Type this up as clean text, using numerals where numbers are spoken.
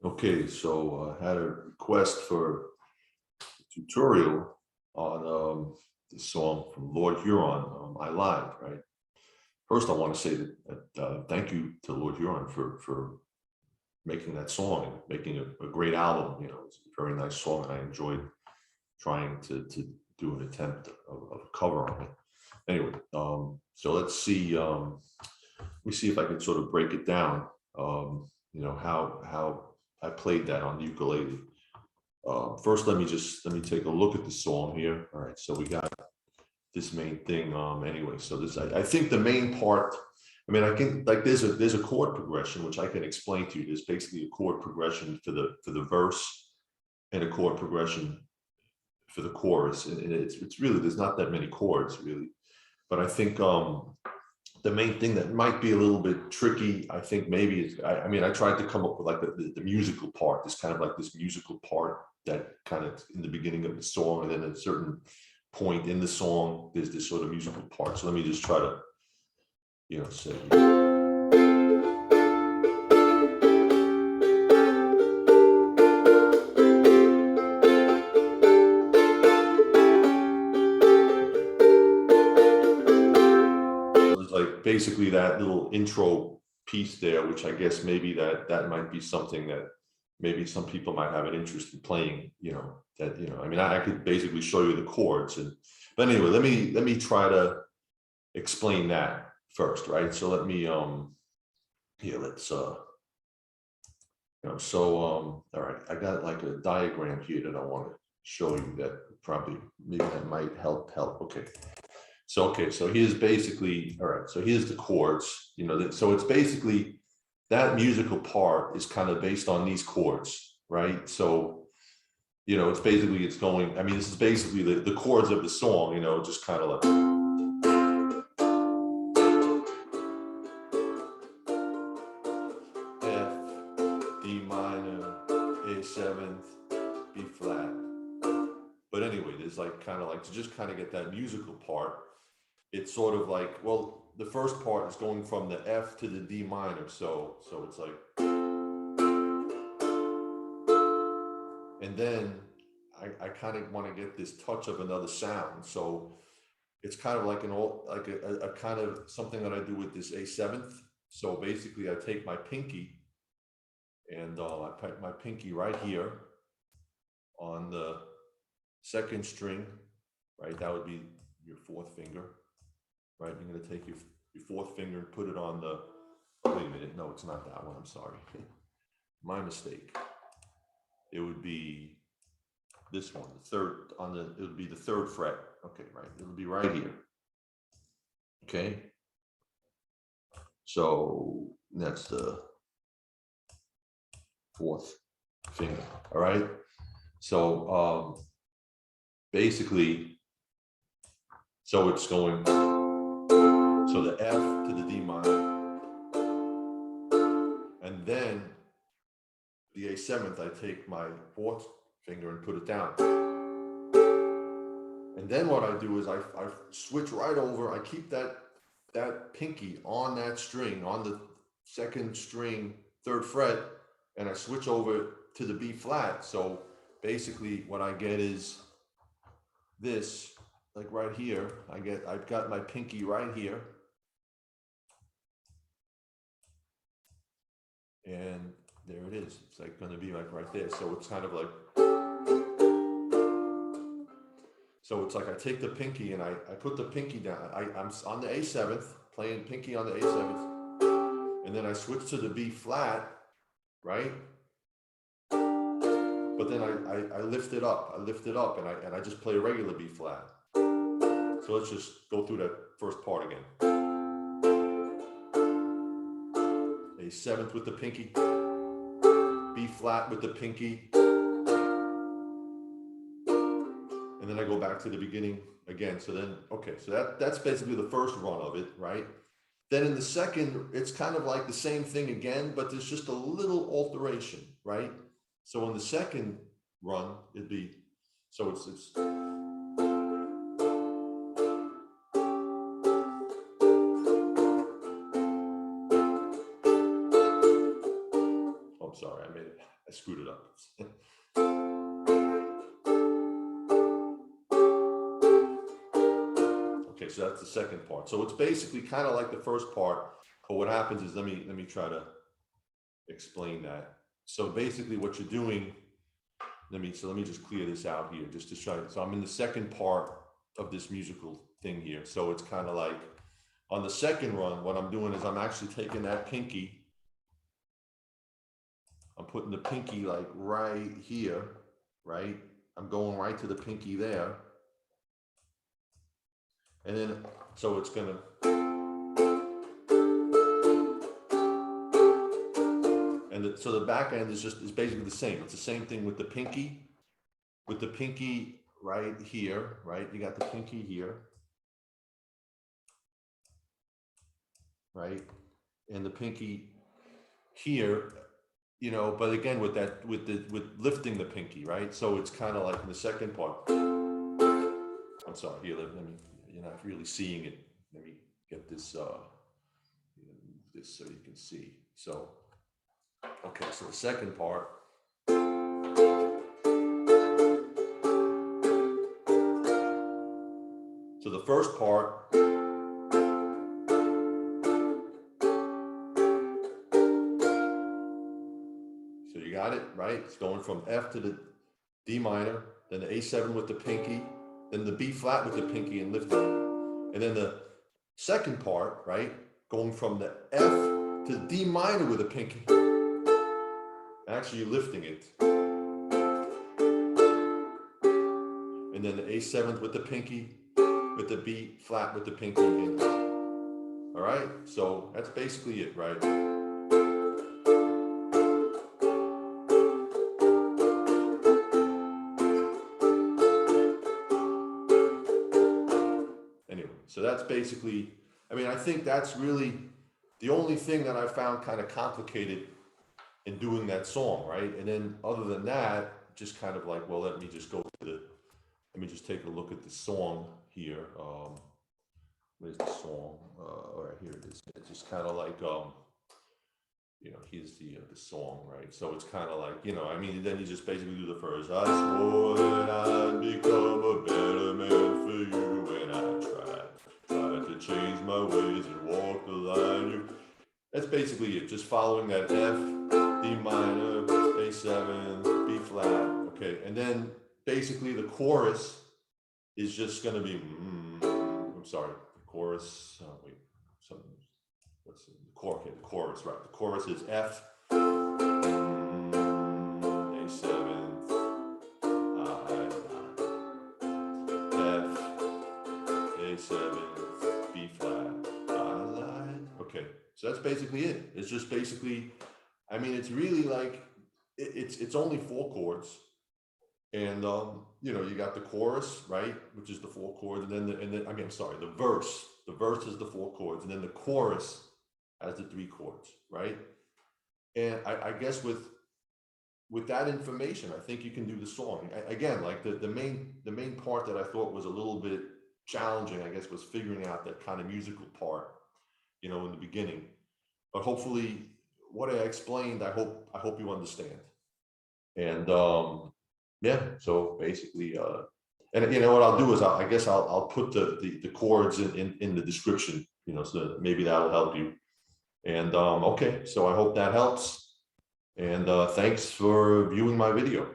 Okay, so I had a request for a tutorial on the song from Lord Huron, I Lied, right? First, I want to say that thank you to Lord Huron for making that song and making a great album. You know, it's a very nice song, and I enjoyed trying to do an attempt of a cover on it. Anyway, so let's see. Let me see if I can sort of break it down. You know how I played that on the ukulele. First, let me take a look at the song here. All right, so we got this main thing. Anyway, so this I think the main part. I mean, I can like there's a chord progression which I can explain to you. There's basically a chord progression for the verse and a chord progression for the chorus, and it's really there's not that many chords really, but I think the main thing that might be a little bit tricky, I think maybe is, I mean, I tried to come up with like the musical part, this kind of like this musical part that kind of in the beginning of the song, and then at a certain point in the song, there's this sort of musical part. So let me just try to, you know, say. Like basically that little intro piece there, which I guess maybe that might be something that maybe some people might have an interest in playing, you know, that, you know, I mean, I could basically show you the chords and, but anyway, let me try to explain that first, right? So let me, here, let's, you know, so, all right, I got like a diagram here that I want to show you that probably, maybe that might help. Okay. So, okay, so here's basically, all right, so here's the chords, you know, so it's basically that musical part is kind of based on these chords, right? So, you know, it's basically, it's going, I mean, this is basically the chords of the song, you know, just kind of like. F, D minor, A seventh, B flat. But anyway, there's like kind of like to just kind of get that musical part. It's sort of like, well, the first part is going from the F to the D minor. So it's like, and then I kind of want to get this touch of another sound. So it's kind of like like a kind of something that I do with this A seventh. So basically I take my pinky and I put my pinky right here on the second string, right? That would be your fourth finger, right? You're going to take your fourth finger and put it on the, wait a minute, no, it's not that one, I'm sorry. My mistake. It would be this one, the third, on the, it would be the third fret. Okay, right, it'll be right here. Okay. So that's the fourth finger, all right? So basically, so it's going, so the F to the D minor, and then the A seventh, I take my fourth finger and put it down. And then what I do is I switch right over, I keep that pinky on that string, on the second string, third fret, and I switch over to the B flat. So basically what I get is this, like right here, I've got my pinky right here. And there it is. It's like going to be like right there. So it's kind of like, so it's like I take the pinky and I put the pinky down. I'm on the A7th, playing pinky on the A7th, and then I switch to the B flat, right? But then I lift it up. I lift it up and I just play a regular B flat. So let's just go through that first part again. A7th with the pinky, B flat with the pinky, and then I go back to the beginning again. So then, okay, so that's basically the first run of it, right? Then in the second, it's kind of like the same thing again, but there's just a little alteration, right? So in the second run, it'd be, so it's I'm sorry, I screwed it up. Okay, so that's the second part. So it's basically kind of like the first part, but what happens is, let me try to explain that. So basically what you're doing, let me just clear this out here, just to show you. So I'm in the second part of this musical thing here. So it's kind of like on the second run, what I'm doing is I'm actually taking that pinky, I'm putting the pinky like right here, right? I'm going right to the pinky there. And then, so it's gonna, and so the back end is basically the same. It's the same thing with the pinky right here, right? You got the pinky here, right? And the pinky here, you know, but again, with lifting the pinky, right? So it's kind of like in the second part. I'm sorry, here, let me, you're not really seeing it. Let me get this, this so you can see. So, okay, so the second part. So the first part, so you got it, right? It's going from F to the D minor, then the A7 with the pinky, then the B flat with the pinky and lifting it. And then the second part, right? Going from the F to the D minor with a pinky. Actually lifting it. And then the A7th with the pinky, with the B flat with the pinky. And, all right, so that's basically it, right? Anyway, so that's basically, I mean, I think that's really the only thing that I found kind of complicated in doing that song, right? And then other than that, just kind of like, well, let me just go to the, let me just take a look at the song here. Where's the song? All right, here it is. It's just kind of like, you know, here's the song, right? So it's kind of like, you know, I mean, then you just basically do the first. I swore that I'd become a better man for you when I tried to change my ways and walk the line. That's basically it. Just following that F, D minor, A7, B flat. Okay, and then basically the chorus is just going to be. I'm sorry, the chorus. Wait, something. What's the chorus? Okay, the chorus, right? The chorus is F, A7, F, A7, B flat, I. Okay, so that's basically it. It's just basically, I mean, it's really like it's only 4 chords, and you know, you got the chorus, right, which is the 4 chords, and then I mean, I'm sorry, the verse. The verse is the 4 chords, and then the chorus has the 3 chords, right? And I guess with that information, I think you can do the song. Again, like the main part that I thought was a little bit challenging, I guess, was figuring out that kind of musical part, you know, in the beginning. But hopefully, what I explained, I hope you understand. And yeah, so basically, and you know what I'll do is I guess I'll put the chords in the description, you know, so maybe that'll help you. And okay, so I hope that helps. And thanks for viewing my video.